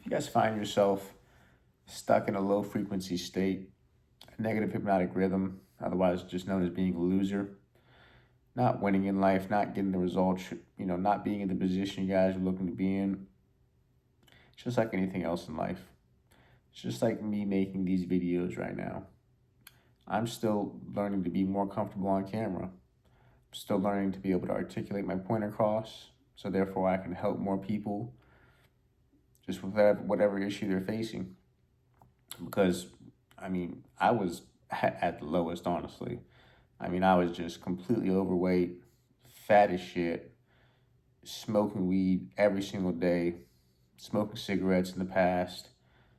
You guys find yourself stuck in a low frequency state, a negative hypnotic rhythm, otherwise just known as being a loser, not winning in life, not getting the results, not being in the position you guys are looking to be in. It's just like anything else in life. It's just like me making these videos right now. I'm still learning to be more comfortable on camera. I'm still learning to be able to articulate my point across, so therefore I can help more people just with whatever issue they're facing. Because, I was at the lowest, honestly. I was just completely overweight, fat as shit, smoking weed every single day, smoking cigarettes in the past,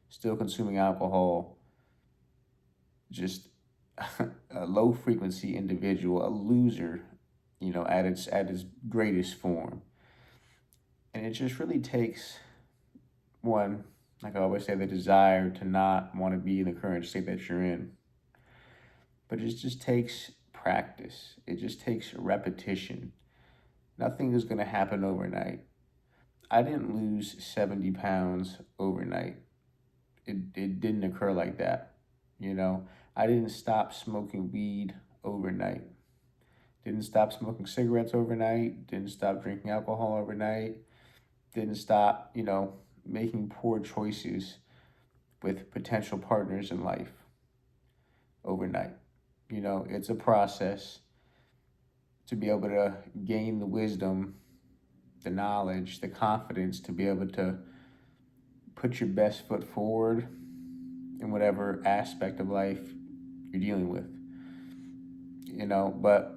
still consuming alcohol, just a low frequency individual, a loser, at its greatest form. And it just really takes one, like I always say, the desire to not want to be in the current state that you're in. But it just takes practice. It just takes repetition. Nothing is going to happen overnight. I didn't lose 70 pounds overnight. It didn't occur like that. You know, I didn't stop smoking weed overnight. Didn't stop smoking cigarettes overnight. Didn't stop drinking alcohol overnight. Didn't stop, making poor choices with potential partners in life overnight. It's a process to be able to gain the wisdom, the knowledge, the confidence to be able to put your best foot forward in whatever aspect of life you're dealing with. But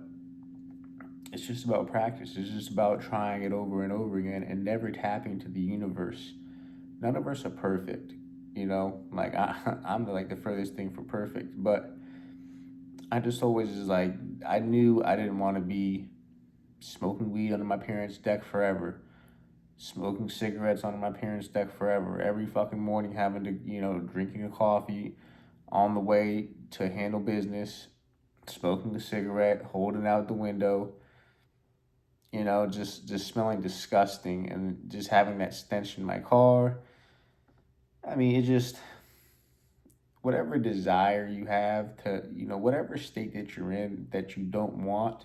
it's just about practice. It's just about trying it over and over again and never tapping to the universe. None of us are perfect, like I'm the furthest thing from perfect, but I just always is like, I knew I didn't want to be smoking weed under my parents' deck forever, smoking cigarettes under my parents' deck forever, every fucking morning having to, drinking a coffee on the way to handle business, smoking a cigarette, holding out the window, just smelling disgusting and just having that stench in my car. It just, whatever desire you have to, whatever state that you're in that you don't want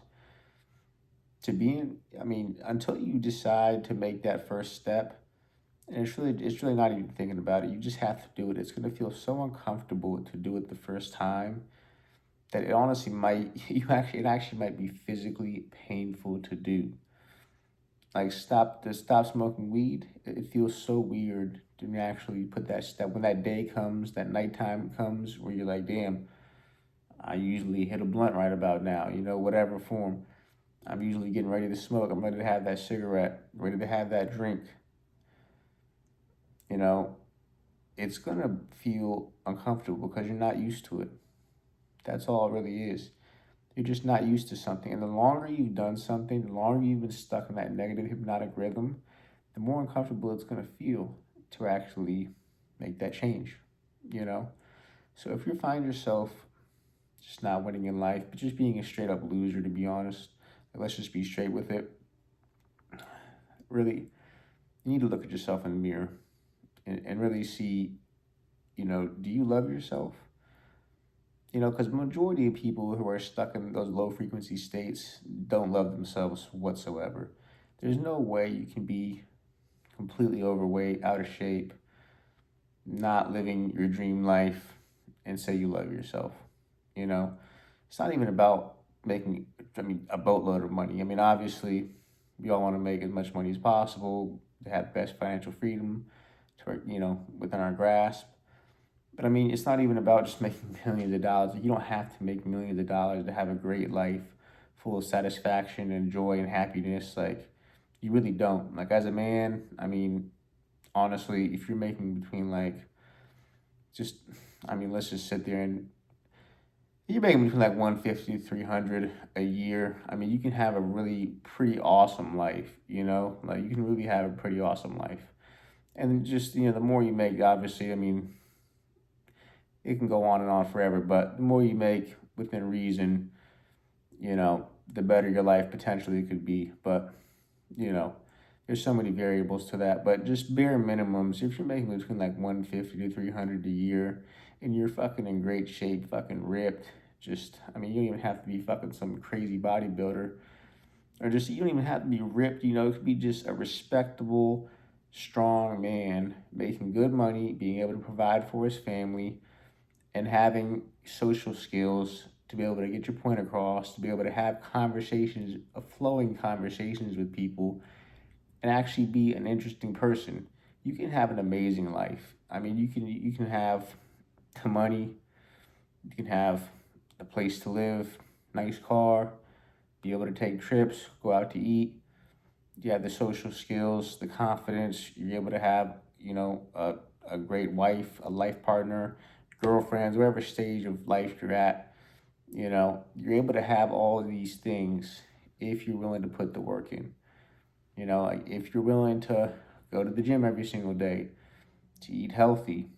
to be in, until you decide to make that first step, and it's really not even thinking about it. You just have to do it. It's gonna feel so uncomfortable to do it the first time that it honestly might it actually might be physically painful to do. Like stop smoking weed. It feels so weird to actually put that step when that day comes, that nighttime comes, where you're like, damn, I usually hit a blunt right about now, whatever form. I'm usually getting ready to smoke. I'm ready to have that cigarette, ready to have that drink. You know, it's gonna feel uncomfortable because you're not used to it. That's all it really is. You're just not used to something. And the longer you've done something, the longer you've been stuck in that negative hypnotic rhythm, the more uncomfortable it's gonna feel to actually make that change, you know? So if you find yourself just not winning in life, but just being a straight up loser, to be honest, like, let's just be straight with it. Really, you need to look at yourself in the mirror and really see, do you love yourself? Because majority of people who are stuck in those low frequency states don't love themselves whatsoever. There's no way you can be completely overweight, out of shape, not living your dream life, and say you love yourself. You know, it's not even about making, a boatload of money. Obviously, we all want to make as much money as possible, to have best financial freedom, to, within our grasp. But it's not even about just making millions of dollars. You don't have to make millions of dollars to have a great life full of satisfaction and joy and happiness. Like, you really don't. Like, as a man, honestly, if you're making between just, let's just sit there and you're making between 150 to 300 a year. You can have a really pretty awesome life, Like, you can really have a pretty awesome life. And just, the more you make, obviously, it can go on and on forever, but the more you make within reason, the better your life potentially could be. But, you know, there's so many variables to that, but just bare minimums. If you're making between like 150 to 300 a year, and you're fucking in great shape, fucking ripped, just I mean, you don't even have to be fucking some crazy bodybuilder, or just you don't even have to be ripped. It could be just a respectable, strong man making good money, being able to provide for his family, and having social skills to be able to get your point across, to be able to have conversations, flowing conversations with people, and actually be an interesting person. You can have an amazing life. I mean, you can have the money, you can have a place to live, nice car, be able to take trips, go out to eat. You have the social skills, the confidence. You're able to have, a great wife, a life partner, girlfriends, whatever stage of life you're at. You're able to have all of these things if you're willing to put the work in. Like if you're willing to go to the gym every single day, to eat healthy,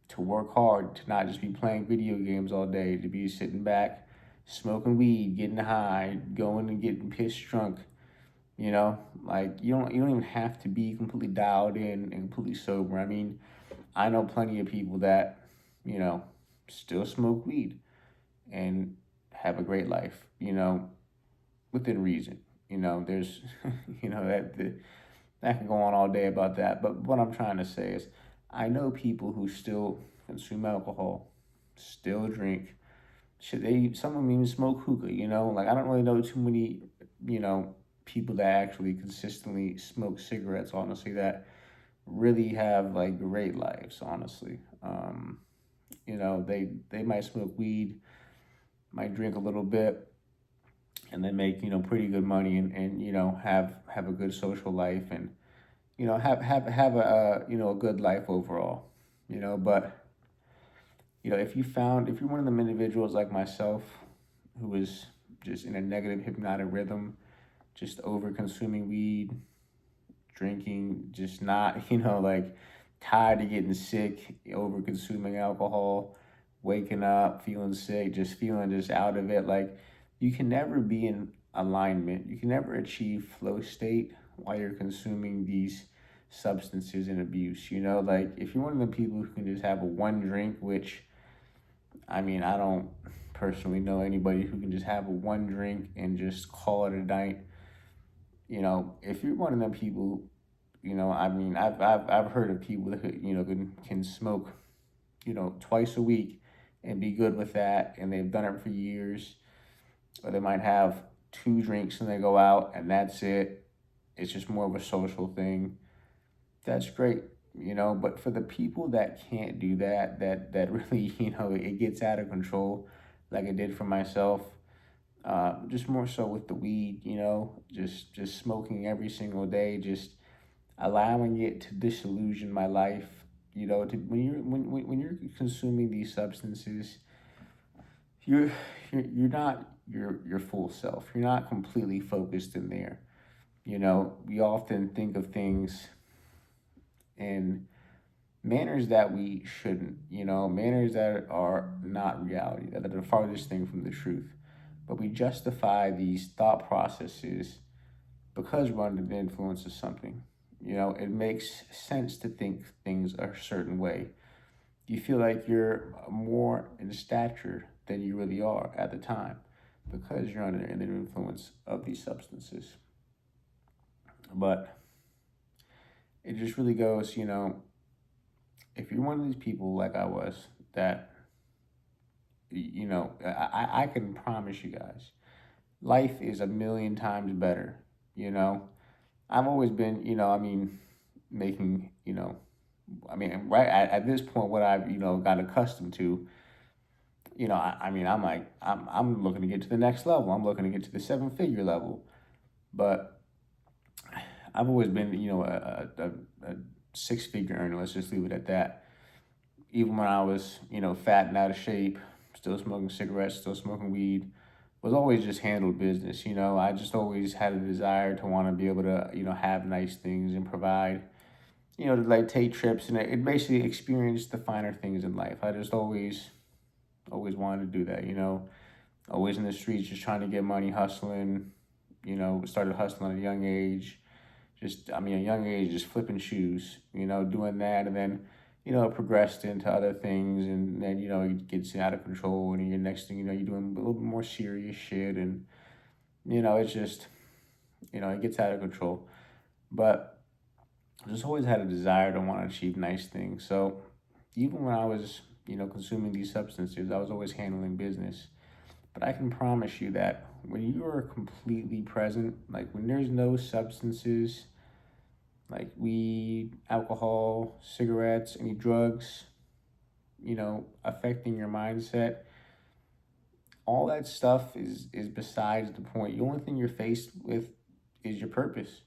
to work hard, to not just be playing video games all day, to be sitting back, smoking weed, getting high, going and getting pissed drunk. Like you don't even have to be completely dialed in and completely sober. I mean, I know plenty of people that, you know, still smoke weed and have a great life, within reason. There's, that can go on all day about that. But what I'm trying to say is, I know people who still consume alcohol, still drink. Should they? Some of them even smoke hookah. Like I don't really know too many, you know, people that actually consistently smoke cigarettes. Honestly, that really have like great lives. Honestly, they might smoke weed, might drink a little bit, and then make pretty good money and have a good social life and have a good life overall. But if you're one of them individuals like myself who is just in a negative hypnotic rhythm, just over consuming weed, drinking, just not like tired of getting sick, over consuming alcohol, waking up feeling sick, just feeling just out of it, like you can never be in alignment, you can never achieve flow state while you're consuming these substances and abuse. Like if you're one of the people who can just have a one drink, which I mean, I don't personally know anybody who can just have a one drink and just call it a night. If you're one of them people, I mean, I've heard of people that can smoke, twice a week and be good with that, and they've done it for years. Or they might have two drinks and they go out, and that's it. It's just more of a social thing. That's great. But for the people that can't do that really, it gets out of control, like it did for myself. Just more so with the weed, just smoking every single day, just allowing it to disillusion my life. When you're consuming these substances, you're you're not your full self. You're not completely focused in there. We often think of things in manners that we shouldn't, manners that are not reality, that are the farthest thing from the truth. But we justify these thought processes because we're under the influence of something. It makes sense to think things a certain way. You feel like you're more in stature than you really are at the time because you're under the influence of these substances. But it just really goes, if you're one of these people like I was, that, I can promise you guys, life is a million times better. You know, I've always been, I mean, making, right at this point, what I've, got accustomed to, I mean, I'm looking to get to the next level. I'm looking to get to the seven-figure level. But I've always been, a six-figure earner. Let's just leave it at that. Even when I was, fat and out of shape, still smoking cigarettes, still smoking weed, was always just handled business. I just always had a desire to want to be able to, have nice things and provide, to like take trips and it basically experience the finer things in life. I just always wanted to do that, always in the streets just trying to get money, hustling, started hustling at a young age, just, I mean, at a young age, just flipping shoes, doing that. And then, it progressed into other things. And then, it gets out of control. And your next thing you know, you're doing a little bit more serious shit. And, it's just, it gets out of control. But I just always had a desire to want to achieve nice things. So even when I was, consuming these substances, I was always handling business. But I can promise you that when you are completely present, like when there's no substances, like weed, alcohol, cigarettes, any drugs, affecting your mindset, all that stuff is besides the point. The only thing you're faced with is your purpose.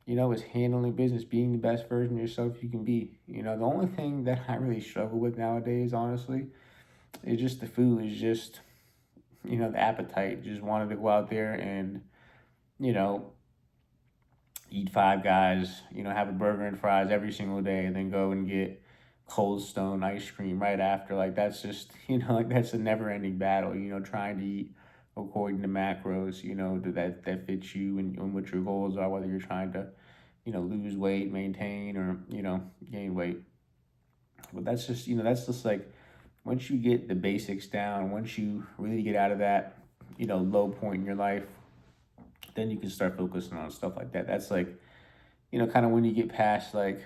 Is handling business, being the best version of yourself you can be. The only thing that I really struggle with nowadays, honestly, is just the food. Is just, the appetite. Just wanted to go out there and, you know, eat Five Guys, have a burger and fries every single day, and then go and get Cold Stone ice cream right after. Like that's just, like that's a never ending battle, trying to eat according to macros, that fits you and what your goals are, whether you're trying to, lose weight, maintain, or, gain weight. But that's just like once you get the basics down, once you really get out of that, low point in your life, then you can start focusing on stuff like that. That's like, kind of when you get past like,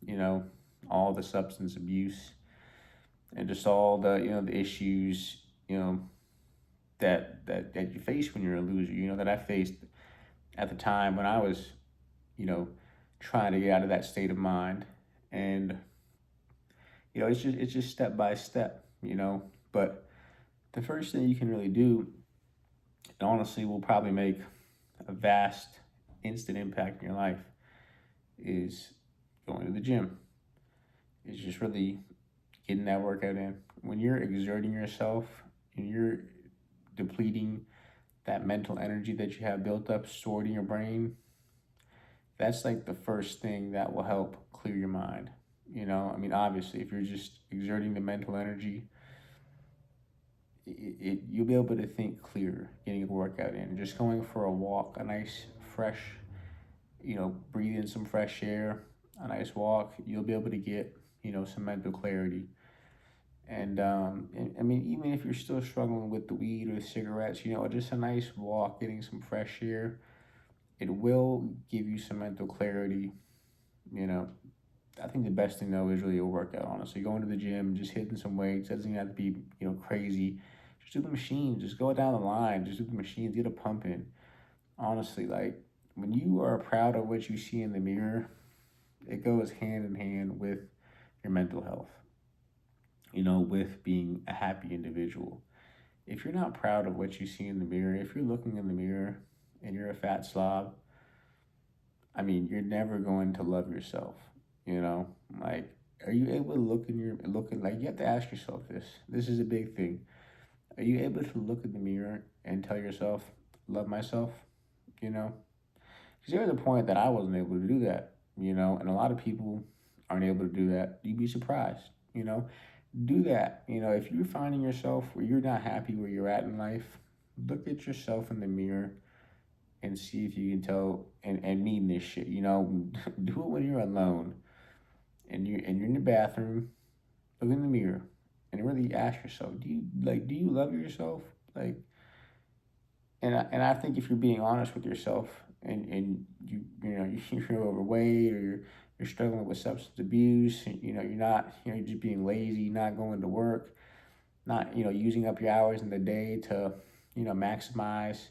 you know, all the substance abuse and just all the, the issues, that you face when you're a loser, that I faced at the time when I was, you know, trying to get out of that state of mind. And, it's just step by step. But the first thing you can really do, and honestly will probably make a vast instant impact in your life, is going to the gym. It's just really getting that workout in. When you're exerting yourself and you're depleting that mental energy that you have built up, stored in your brain, that's like the first thing that will help clear your mind. I mean, obviously, if you're just exerting the mental energy, you'll be able to think clearer, getting a workout in, just going for a walk, a nice fresh, breathe in some fresh air, a nice walk, you'll be able to get, some mental clarity. And I mean, even if you're still struggling with the weed or the cigarettes, just a nice walk, getting some fresh air, it will give you some mental clarity. You know, I think the best thing though is really a workout. Honestly, going to the gym, just hitting some weights. It doesn't have to be crazy. Just do the machines. Just go down the line. Just do the machines. Get a pump in. Honestly, like when you are proud of what you see in the mirror, it goes hand in hand with your mental health. With being a happy individual. If you're not proud of what you see in the mirror, if you're looking in the mirror and you're a fat slob, I mean, you're never going to love yourself. You know, like, are you able to looking like you have to ask yourself this? This is a big thing. Are you able to look in the mirror and tell yourself, love myself? You know, because there was a point that I wasn't able to do that. And a lot of people aren't able to do that. You'd be surprised. Do that. If you're finding yourself where you're not happy where you're at in life, look at yourself in the mirror and see if you can tell and mean this shit. Do it when you're alone and you're in the bathroom, look in the mirror and really ask yourself, do you love yourself? Like and I think if you're being honest with yourself and you're overweight or you're struggling with substance abuse, you're not, you're just being lazy, not going to work, not, using up your hours in the day to, maximize,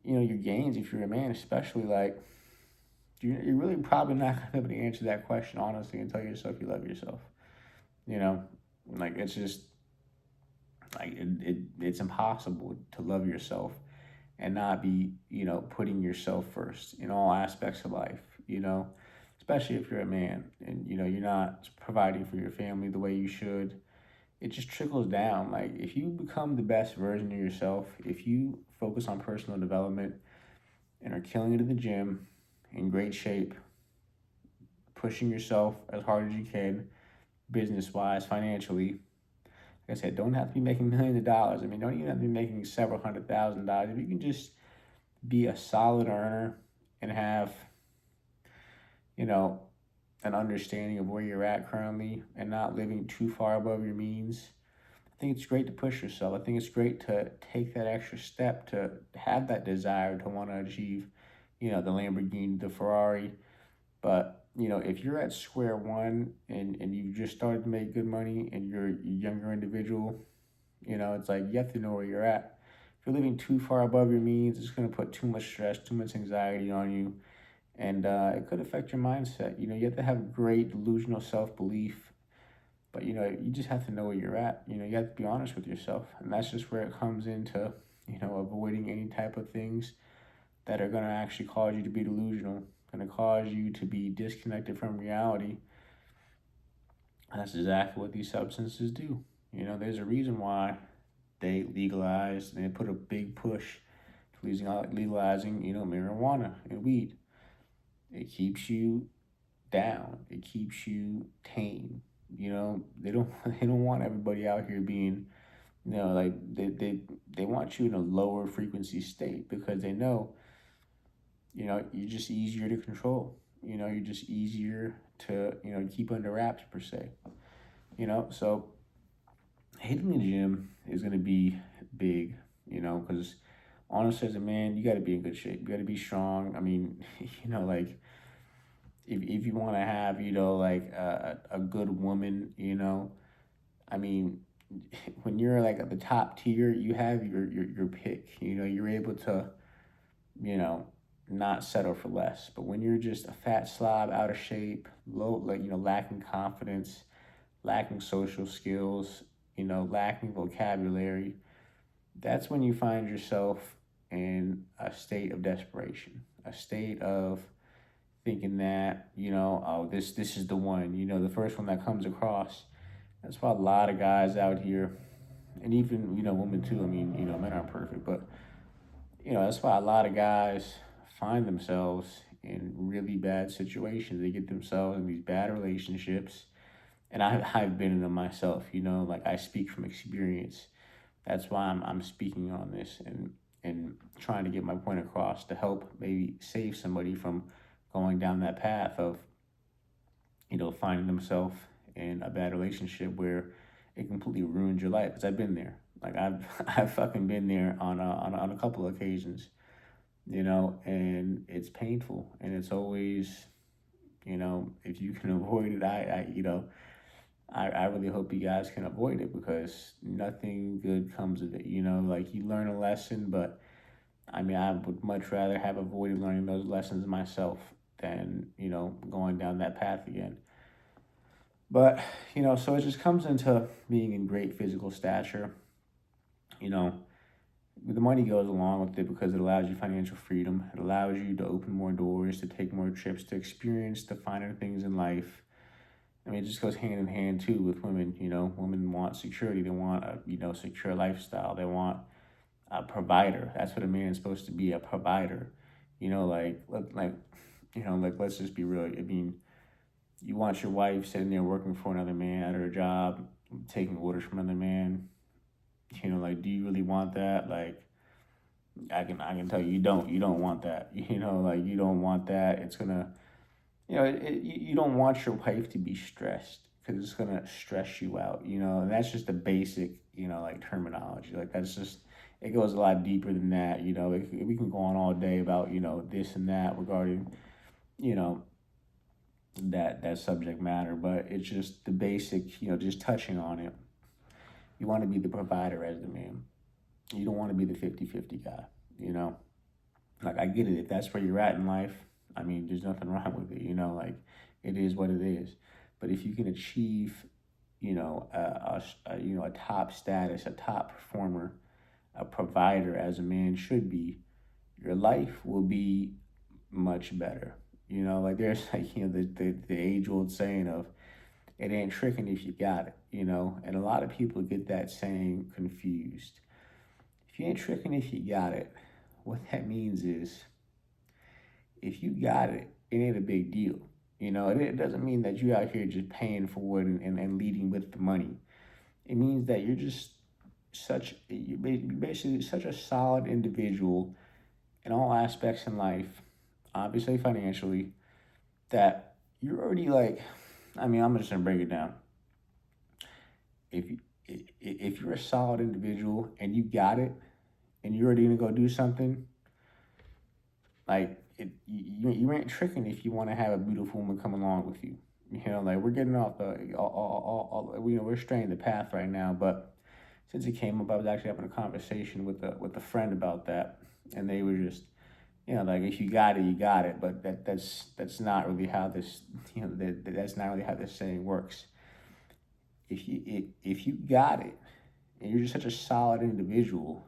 your gains if you're a man, especially like you're really probably not gonna be able to answer that question honestly and tell yourself you love yourself. You know, like it's just like it's impossible to love yourself and not be, putting yourself first in all aspects of life, especially if you're a man and, you're not providing for your family the way you should. It just trickles down. Like if you become the best version of yourself, if you focus on personal development and are killing it in the gym, in great shape, pushing yourself as hard as you can, business wise, financially. Like I said, don't have to be making millions of dollars. I mean, don't even have to be making several $100,000. If you can just be a solid earner and have, you know, an understanding of where you're at currently and not living too far above your means. I think it's great to push yourself. I think it's great to take that extra step to have that desire to want to achieve, the Lamborghini, the Ferrari. But, if you're at square one and you just started to make good money and you're a younger individual, it's like you have to know where you're at. If you're living too far above your means, it's going to put too much stress, too much anxiety on you, and it could affect your mindset. You have to have great delusional self belief, but you just have to know where you're at. You have to be honest with yourself, and that's just where it comes into avoiding any type of things that are going to actually cause you to be delusional, going to cause you to be disconnected from reality. And that's exactly what these substances do. There's a reason why they legalized and they put a big push to legalizing, marijuana and weed. It keeps you down. It keeps you tame. They don't they don't want everybody out here being, like they want you in a lower frequency state because they know, you're just easier to control. You're just easier to, keep under wraps per se. So hitting the gym is gonna be big, because honestly as a man, you gotta be in good shape. You gotta be strong. I mean, like if you want to have like a good woman, I mean, when you're like at the top tier, you have your pick. You're able to, you know not settle for less. But when you're just a fat slob, out of shape, low, like, lacking confidence, lacking social skills, lacking vocabulary, that's when you find yourself in a state of desperation, a state of thinking that, oh, this is the one, the first one that comes across. That's why a lot of guys out here, and even, women too. I mean, men aren't perfect, but that's why a lot of guys find themselves in really bad situations. They get themselves in these bad relationships, and I've been in them myself. Like I speak from experience. That's why I'm speaking on this and trying to get my point across to help maybe save somebody from going down that path of finding themselves in a bad relationship where it completely ruins your life. Because I've been there. Like I've fucking been there on a couple of occasions, and it's painful, and it's always, if you can avoid it, I really hope you guys can avoid it because nothing good comes of it. Like you learn a lesson, but I mean, I would much rather have avoided learning those lessons myself than, going down that path again. But, so it just comes into being in great physical stature. You know, the money goes along with it because it allows you financial freedom. It allows you to open more doors, to take more trips, to experience the finer things in life. I mean, it just goes hand in hand too with women. Women want security. They want a secure lifestyle. They want a provider. That's what a man is supposed to be, a provider. Like let's just be real. I mean, you want your wife sitting there working for another man at her job, taking orders from another man. Like, do you really want that? Like, I can tell you, you don't want that. Like you don't want that. It's gonna, you don't want your wife to be stressed because it's gonna stress you out. And that's just the basic, like terminology. Like that's just, it goes a lot deeper than that. We can go on all day about this and that regarding you know that subject matter, but it's just the basic. Just touching on it. You want to be the provider as the man. You don't want to be the 50-50 guy. You know, like I get it. If that's where you're at in life, I mean, there's nothing wrong with it. Like it is what it is. But if you can achieve, a top status, a top performer, a provider as a man should be, your life will be much better. Like there's like the age old saying of it ain't tricking if you got it. And a lot of people get that saying confused. If you ain't tricking if you got it, what that means is if you got it, it ain't a big deal. It doesn't mean that you out here just paying for it and leading with the money. It means that you're basically such a solid individual in all aspects in life, obviously financially, that you're already like, I mean, I'm just gonna break it down. If you, if you're a solid individual and you got it, and you're already gonna go do something, like you ain't tricking if you want to have a beautiful woman come along with you. You know, like we're getting off the you know, we're straying the path right now. But since it came up, I was actually having a conversation with a friend about that, and they were just, you know, like if you got it, you got it. But that's not really how this, you know, that's not really how this saying works. If you got it, and you're just such a solid individual,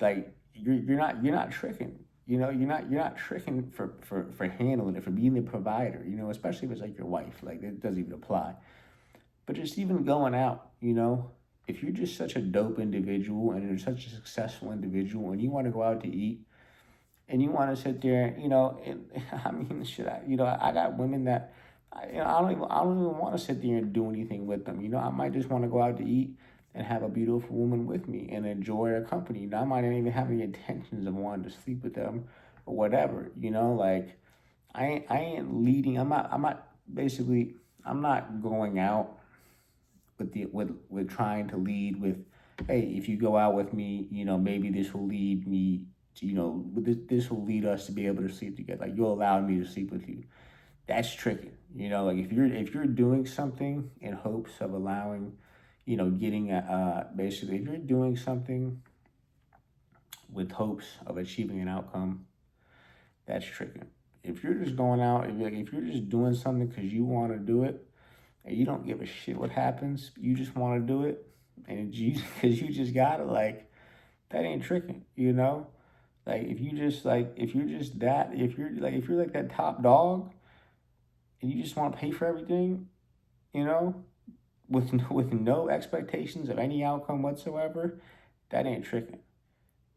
like you're not tricking. You know, you're not tricking for handling it, for being the provider. You know, especially if it's like your wife. Like it doesn't even apply. But just even going out, you know, if you're just such a dope individual and you're such a successful individual and you want to go out to eat and you want to sit there, you know, and I mean, shit, you know, I got women that, you know, I don't even want to sit there and do anything with them. You know, I might just want to go out to eat and have a beautiful woman with me and enjoy their company. You know, I might not even have any intentions of wanting to sleep with them or whatever. You know, like I ain't leading. I'm not basically. I'm not going out with trying to lead with, hey, if you go out with me, you know, maybe this will lead me to, you know, this will lead us to be able to sleep together. Like you'll allow me to sleep with you. That's tricky. You know, like if you're doing something in hopes of allowing, you know, getting basically if you're doing something with hopes of achieving an outcome, that's tricky. If you're just going out, if you're just doing something because you want to do it, and you don't give a shit what happens, you just want to do it, and you because you just got it, like that ain't tricking, you know. Like if you just like if you're just that if you're like that top dog and you just want to pay for everything, you know, with no expectations of any outcome whatsoever, that ain't tricking.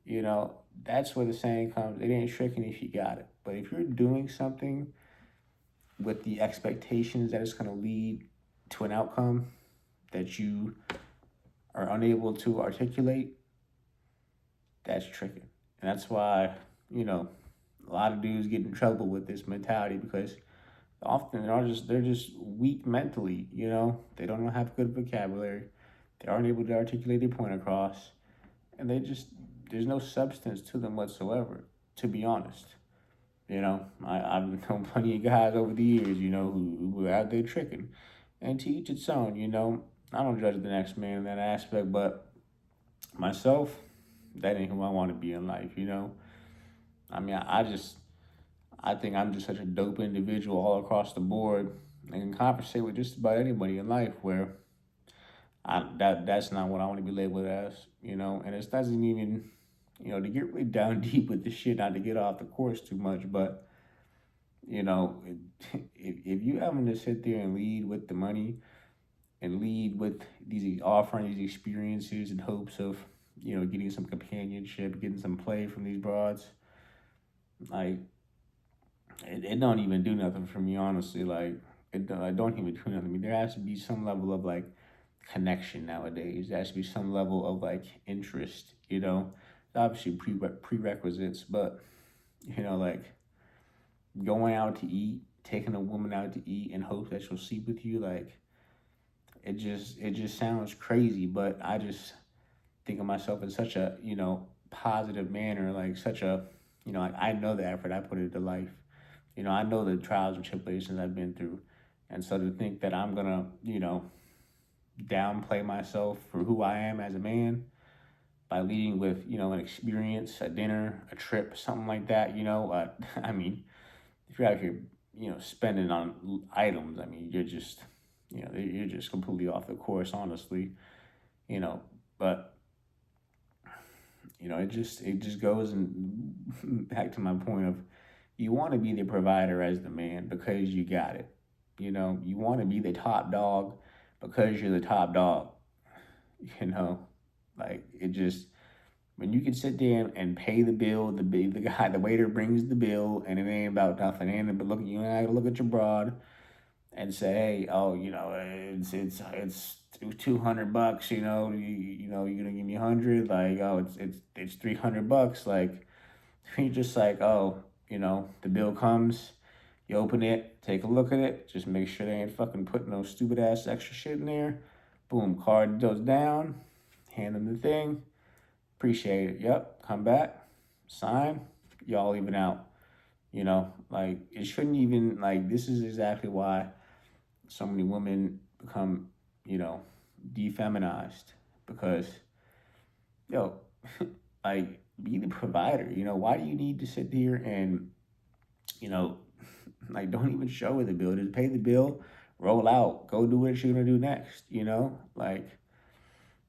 You know, that's where the saying comes. It ain't tricking if you got it. But if you're doing something with the expectations that it's going to lead to an outcome that you are unable to articulate, that's tricking. And that's why, you know, a lot of dudes get in trouble with this mentality because often they're just weak mentally, you know. They don't have good vocabulary. They aren't able to articulate their point across. And they just there's no substance to them whatsoever, to be honest. You know, I've known plenty of guys over the years, you know, who are out there tricking. And to each its own, you know. I don't judge the next man in that aspect, but myself, that ain't who I want to be in life, you know. I mean, I think I'm just such a dope individual all across the board and can conversate with just about anybody in life where that's not what I want to be labeled as, you know. And it doesn't even, you know, to get really down deep with the shit, not to get off the course too much, but you know, if you having to sit there and lead with the money and lead with these offering these experiences in hopes of, you know, getting some companionship, getting some play from these broads, like it don't even do nothing for me, honestly. Like I don't even do nothing. I mean, there has to be some level of like connection nowadays. There has to be some level of like interest. You know, obviously prerequisites, but you know, like going out to eat, taking a woman out to eat in hopes that she'll sleep with you, like it just sounds crazy. But I just think of myself in such a, you know, positive manner, like such a, you know, like I know the effort I put into life. You know, I know the trials and tribulations I've been through. And so to think that I'm gonna, you know, downplay myself for who I am as a man by leading with, you know, an experience, a dinner, a trip, something like that, you know, I mean, if you're out here, you know, spending on items, I mean, you're just, you know, you're just completely off the course, honestly, you know, but you know, it just goes and back to my point of you want to be the provider as the man because you got it. You know, you want to be the top dog because you're the top dog. You know, like it just when you can sit there and pay the bill, the guy, the waiter brings the bill, and it ain't about nothing. And but look, you and I gotta look at your broad and say, hey, oh, you know, it's $200. You know, you're gonna give me 100. Like, oh, it's $300. Like, you're just like, oh. the bill comes, you open it, take a look at it, just make sure they ain't fucking putting no stupid ass extra shit in there. Boom, card goes down, hand them the thing, appreciate it. Yep, come back, sign, y'all even out. Like it shouldn't even like this is exactly why so many women become, you know, defeminized because yo, like be the provider. Why do you need to sit here and you know, like don't even show her the bill. Just pay the bill, roll out, go do what you're gonna do next. Like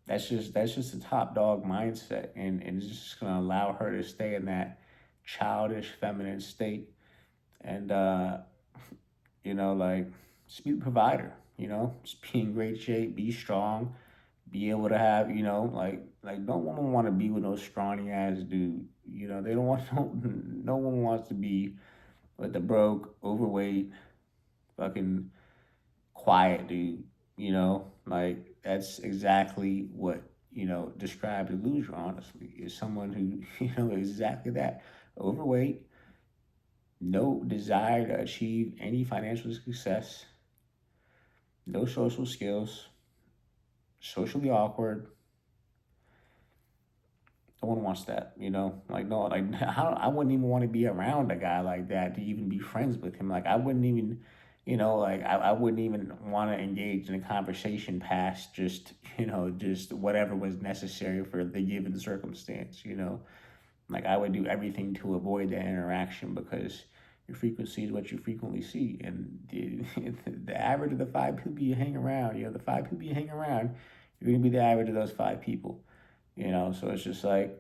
that's just a top dog mindset, and it's just gonna allow her to stay in that childish feminine state, and like just be the provider. Just be in great shape, be strong, be able to have, like no woman want to be with no scrawny ass dude. They don't want no one wants to be with the broke, overweight, fucking quiet dude. Like that's exactly what describes a loser. Honestly, is someone who is exactly that, overweight, no desire to achieve any financial success, no social skills, socially awkward. No one wants that, Like no, like I wouldn't even want to be around a guy like that to even be friends with him. Like I wouldn't even, like I wouldn't even want to engage in a conversation past just, just whatever was necessary for the given circumstance. Like I would do everything to avoid that interaction because your frequency is what you frequently see, and the average of the five people you hang around, the five people you hang around, you're gonna be the average of those five people. So it's just like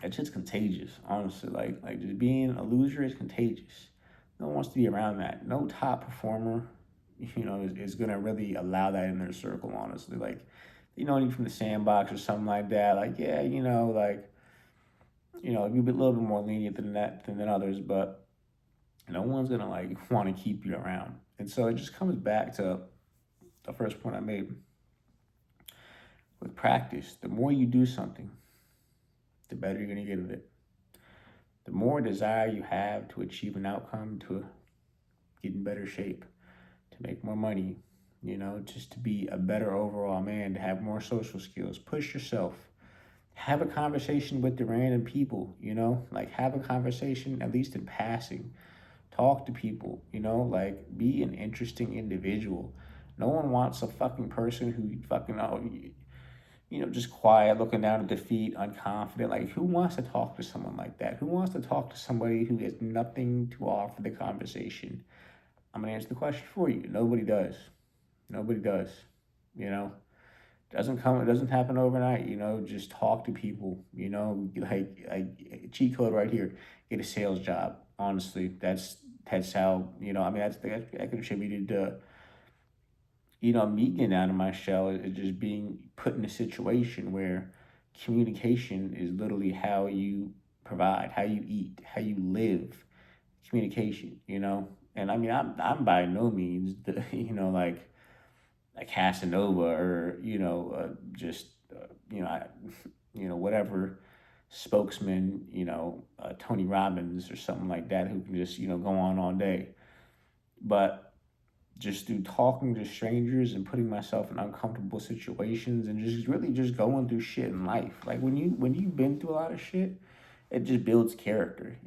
it's just contagious, honestly. Like just being a loser is contagious. No one wants to be around that. No top performer, is gonna really allow that in their circle, honestly. Like, even from the sandbox or something like that. Like, yeah, like, you'd be a little bit more lenient than that than others, but no one's gonna like want to keep you around. And so it just comes back to the first point I made. With practice, the more you do something, the better you're gonna get at it. The more desire you have to achieve an outcome, to get in better shape, to make more money, just to be a better overall man, to have more social skills, push yourself. Have a conversation with the random people, like have a conversation at least in passing. Talk to people, like be an interesting individual. No one wants a fucking person who fucking, just quiet, looking down at defeat, unconfident. Like, who wants to talk to someone like that? Who wants to talk to somebody who has nothing to offer the conversation? I'm gonna answer the question for you. Nobody does. Nobody does. You know, it doesn't happen overnight. Just talk to people. Like cheat code right here. Get a sales job. Honestly, that's how. I mean, that contributed to me getting out of my shell is just being put in a situation where communication is literally how you provide, how you eat, how you live. Communication. And I mean, I'm by no means the like a Casanova or just whatever spokesman, Tony Robbins or something like that, who can just go on all day. But just through talking to strangers and putting myself in uncomfortable situations and just really just going through shit in life. Like when you've been through a lot of shit, it just builds character.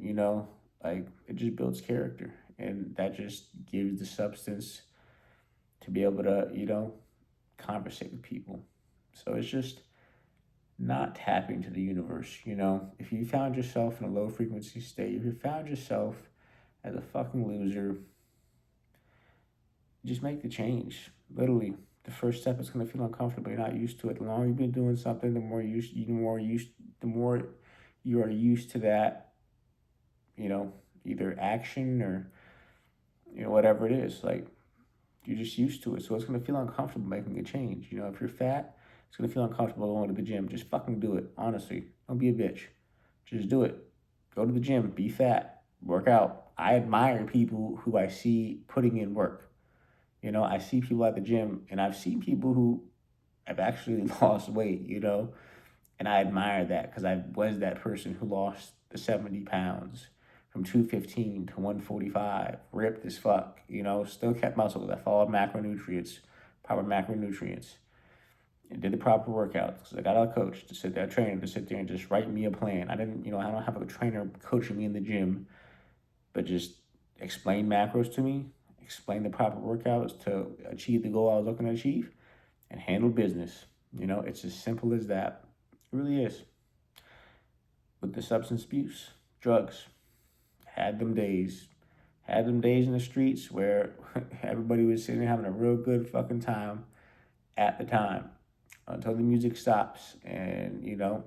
Like it just builds character, and that just gives the substance to be able to, conversate with people. So it's just not tapping to the universe. If you found yourself in a low frequency state, if you found yourself as a fucking loser, just make the change. Literally, the first step is gonna feel uncomfortable. You're not used to it. The longer you've been doing something, the more you are used to that. Either action or whatever it is. Like you're just used to it, so it's gonna feel uncomfortable making a change. If you're fat, it's gonna feel uncomfortable going to the gym. Just fucking do it. Honestly, don't be a bitch. Just do it. Go to the gym. Be fat. Work out. I admire people who I see putting in work. I see people at the gym, and I've seen people who have actually lost weight. And I admire that because I was that person who lost the 70 pounds from 215 to 145, ripped as fuck, still kept muscles. I followed macronutrients, proper macronutrients, and did the proper workouts because I got a coach to sit there, a trainer to sit there and just write me a plan. I didn't, I don't have a trainer coaching me in the gym, but just explain macros to me, explain the proper workouts to achieve the goal I was looking to achieve, and handle business. It's as simple as that. It really is. With the substance abuse, drugs, had them days. Had them days in the streets where everybody was sitting there having a real good fucking time at the time until the music stops. And,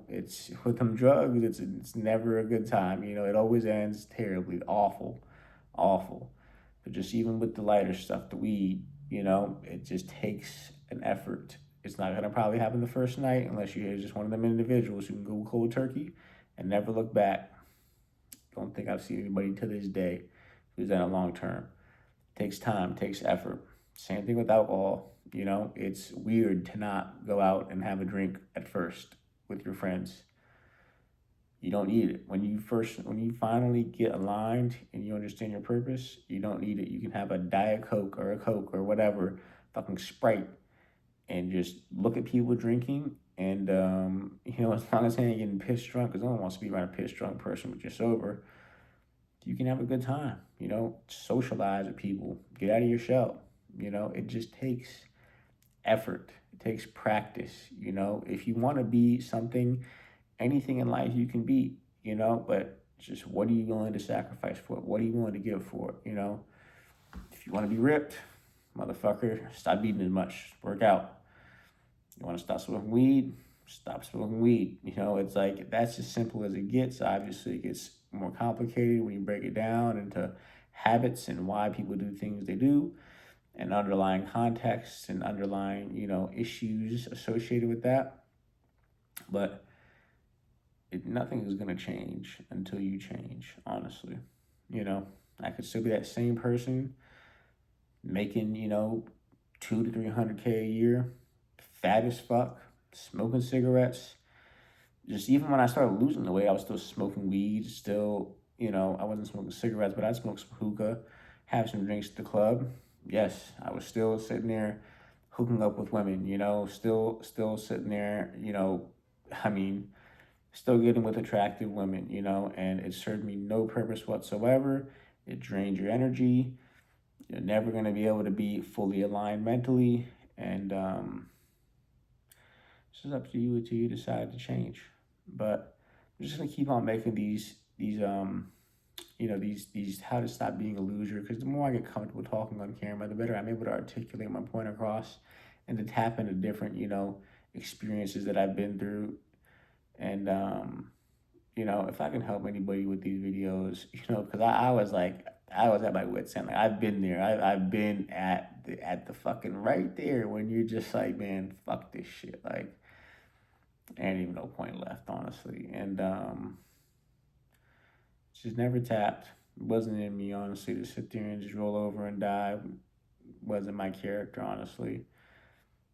it's with them drugs, it's never a good time. It always ends terribly, awful, awful. But just even with the lighter stuff, the weed, it just takes an effort. It's not going to probably happen the first night unless you're just one of them individuals who can go cold turkey and never look back. Don't think I've seen anybody to this day who's done it long term. It takes time, takes effort. Same thing with alcohol. It's weird to not go out and have a drink at first with your friends. You don't need it. When you finally get aligned and you understand your purpose, you don't need it. You can have a Diet Coke or a Coke or whatever, fucking Sprite, and just look at people drinking. And, as long as they ain't getting pissed drunk, because no one wants to be around a pissed drunk person, but you're sober, you can have a good time, socialize with people, get out of your shell. It just takes effort. It takes practice. If you want to be something, anything in life you can be, but just what are you willing to sacrifice for? What are you willing to give for? If you want to be ripped, motherfucker, stop eating as much, work out. You want to stop smoking weed, stop smoking weed. It's like, that's as simple as it gets. Obviously, it gets more complicated when you break it down into habits and why people do things they do and underlying contexts and underlying, issues associated with that. But nothing is going to change until you change, honestly. I could still be that same person making, 200 to 300K a year, fat as fuck, smoking cigarettes. Just even when I started losing the weight, I was still smoking weed, still, I wasn't smoking cigarettes, but I'd smoke some hookah, have some drinks at the club. Yes, I was still sitting there hooking up with women, still sitting there, still getting with attractive women, and it served me no purpose whatsoever. It drained your energy. You're never going to be able to be fully aligned mentally. And it's just up to you until you decide to change. But I'm just going to keep on making these how to stop being a loser, because the more I get comfortable talking on camera, the better I'm able to articulate my point across and to tap into different, experiences that I've been through. And, if I can help anybody with these videos, because I was at my wit's end. Like, I've been there. I've been at the fucking right there when you're just like, man, fuck this shit. Like, ain't even no point left, honestly. And just never tapped. It wasn't in me, honestly, to sit there and just roll over and die. Wasn't my character, honestly.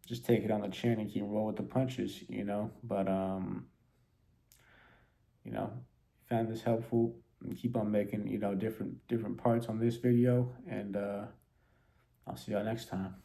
Just take it on the chin and keep roll with the punches, But found this helpful. And keep on making, different parts on this video, and I'll see y'all next time.